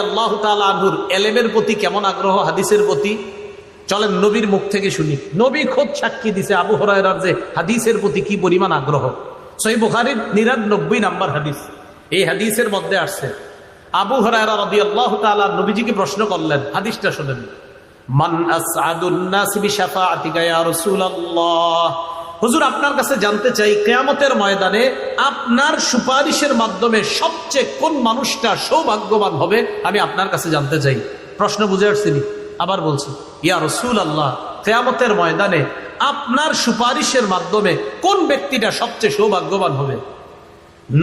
আল্লাহু তাআলা আনহুর ইলমের প্রতি কেমন আগ্রহ, হাদিসের প্রতি, চলেন নবীর মুখ থেকে শুনি। নবী খোদ সাক্ষী দিছে আবু হুরায়রার যে হাদিসের প্রতি কি পরিমাণ আগ্রহ। সহিহ বুখারীর 99 নম্বর হাদিস, এই হাদিসের মধ্যে আসছে আবু হুরায়রা রাদিয়াল্লাহু তাআলা নবীজিকে প্রশ্ন করলেন, হাদিসটা শুনেন। মান আসআদুন নাস বিশাফাআতিকা ইয়া রাসূলুল্লাহ, হুজুর আপনার কাছে জানতে চাই কিয়ামতের ময়দানে আপনার সুপারিশের মাধ্যমে সবচেয়ে কোন মানুষটা সৌভাগ্যবান হবে, আমি আপনার কাছে জানতে চাই। প্রশ্ন বুঝে আসছিনি? আবার বলছি, ইয়া রাসূলুল্লাহ, কিয়ামতের ময়দানে আপনার সুপারিশের মাধ্যমে কোন ব্যক্তিটা সবচেয়ে সৌভাগ্যবান হবে?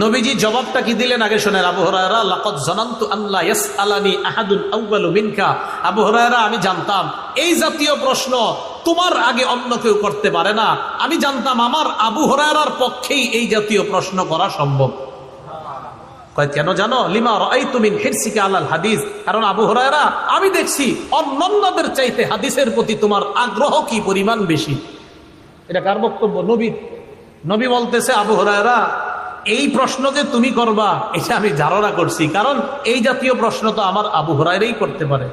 নবীজি জবাবটা কি দিলেন আগে শোনেন। আবু হুরায়রা, লাকাদ জানানতু আল্লা ইয়াসআলানি আহাদুন আউয়ালু মিনকা, আবু হুরায়রা আমি জানতাম এই জাতীয় প্রশ্ন তোমার আগে অন্য কেউ করতে পারে না। আমি জানতাম আমার আবু হুরায়রার পক্ষেই এই জাতীয় প্রশ্ন করা সম্ভব। কয় কেন জানো? লিমা রাআইতু মিন হিরসিকা আলাল হাদিস, কারণ আবু হুরায়রা আমি দেখছি অন্যান্যদের চাইতে হাদিসের প্রতি তোমার আগ্রহ কি পরিমাণ বেশি। এটা কার বক্তব্য? নবী। নবী বলতেছে আবু হুরায়রা এই প্রশ্ন যে তুমি করবা এটা আমি ধারণা করছি, কারণ এই জাতীয় প্রশ্ন তো আমার আবু হুরায়রাই করতে পারে।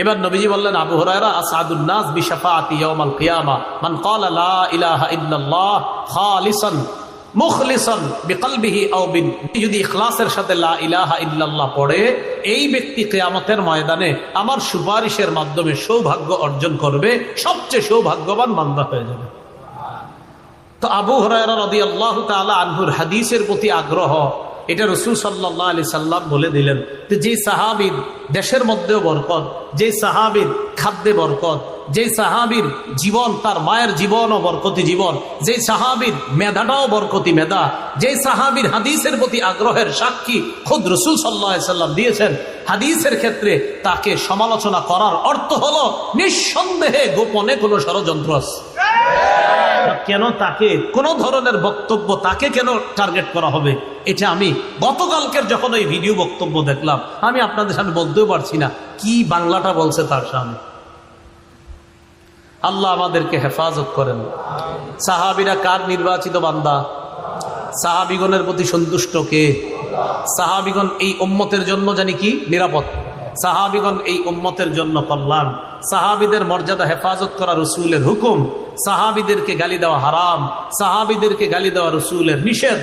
এবার নবীজি বললেন, আবু হুরায়রা, আসআদুন নাস বিশাফাআতি ইয়াউমাল কিয়ামা মান ক্বালা লা ইলাহা ইল্লাল্লাহ খালিসান মুখলিসান বিকলবিহি আও বিন, যদি ইখলাসের সাথে লা ইলাহা ইল্লাল্লাহ পড়ে এই ব্যক্তি কিয়ামতের ময়দানে আমার সুপারিশের মাধ্যমে সৌভাগ্য অর্জন করবে, সবচেয়ে সৌভাগ্যবান বান্দা হয়ে যাবে। তো আবু হুরায়রা রাদিয়াল্লাহু তাআলা আনহুর হাদিসের প্রতি আগ্রহ, এটা রাসূল সাল্লাল্লাহু আলাইহি সাল্লাম বলে দিলেন যে সাহাবীর দেশের মধ্যেও বরকত, যে সাহাবীর খাদ্যে বরকত, যে সাহাবীর জীবন তার মায়ের জীবনও বরকতি জীবন, যে সাহাবীর মেধাটাও বরকতি মেধা, যে সাহাবীর হাদিসের প্রতি আগ্রহের সাক্ষী খুদ রাসূল সাল্লাল্লাহু আলাইহি সাল্লাম দিয়েছেন, হাদিসের ক্ষেত্রে তাকে সমালোচনা করার অর্থ হলো নিঃসন্দেহে গোপনে কোনো ষড়যন্ত্র আছে। কেন তাকে কোন ধরনের বক্তব্য তাকে কেন টার্গেট করা হবে? এটা আমি গতকালকের যখন ওই ভিডিও বক্তব্য দেখলাম, আমি আপনাদের সামনে বলতেও পারছি না কি বাংলাটা বলছে তার সামনে। আল্লাহ আমাদেরকে হেফাজত করেন। সাহাবীরা কার নির্বাচিত বান্দা? সাহাবীগণের প্রতি সন্তুষ্ট কে? সাহাবীগণ এই উম্মতের জন্য জানি কি নিরাপদ, সাহাবীগণ এই উম্মতের জন্য কল্যাণ, সাহাবীদের মর্যাদা হেফাজত করা রাসূলের হুকুম, সাহাবীদেরকে গালি দেওয়া হারাম, সাহাবীদেরকে গালি দেওয়া রাসূলের নিষেধ।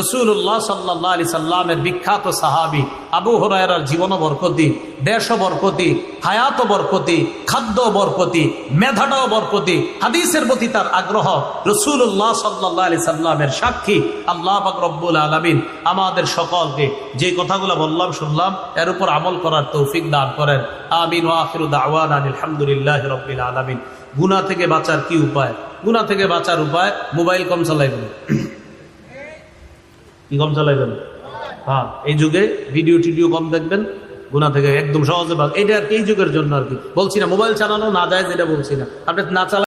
রাসূলুল্লাহ সাল্লাল্লাহু আলাইহি সাল্লামের বিখ্যাত সাহাবী আবু হুরায়রার জীবনও বরকতি, দেশও বরকতি, হায়াতও বরকতি, খাদ্য বরকতি, মেধাটাও বরকতি, হাদিসের প্রতি তার আগ্রহ রাসূলুল্লাহ সাল্লাল্লাহু আলাইহি সাল্লামের সাক্ষী। আল্লাহ পাক রব্বুল আলামিন আমাদের সকলকে যে কথাগুলো বললাম শুনলাম এর উপর আমল করার তৌফিক দান করেন। আমিন ওয়া আখিরু দাওয়ানা আলহামদুলিল্লাহি রাব্বিল আলামিন। গুনাহ থেকে বাঁচার কি উপায়? গুনাহ থেকে বাঁচার উপায়, মোবাইল কম চালাইবেন। কি কম চালাইবেন? হ্যাঁ, এই যুগে ভিডিও টিডিও কম দেখবেন, গুনাহ থেকে একদম সহজে। এটা আর কি এই যুগের জন্য আর কি বলছি না, মোবাইল চালানো না যায় যেটা বলছি না, আপনি না চালা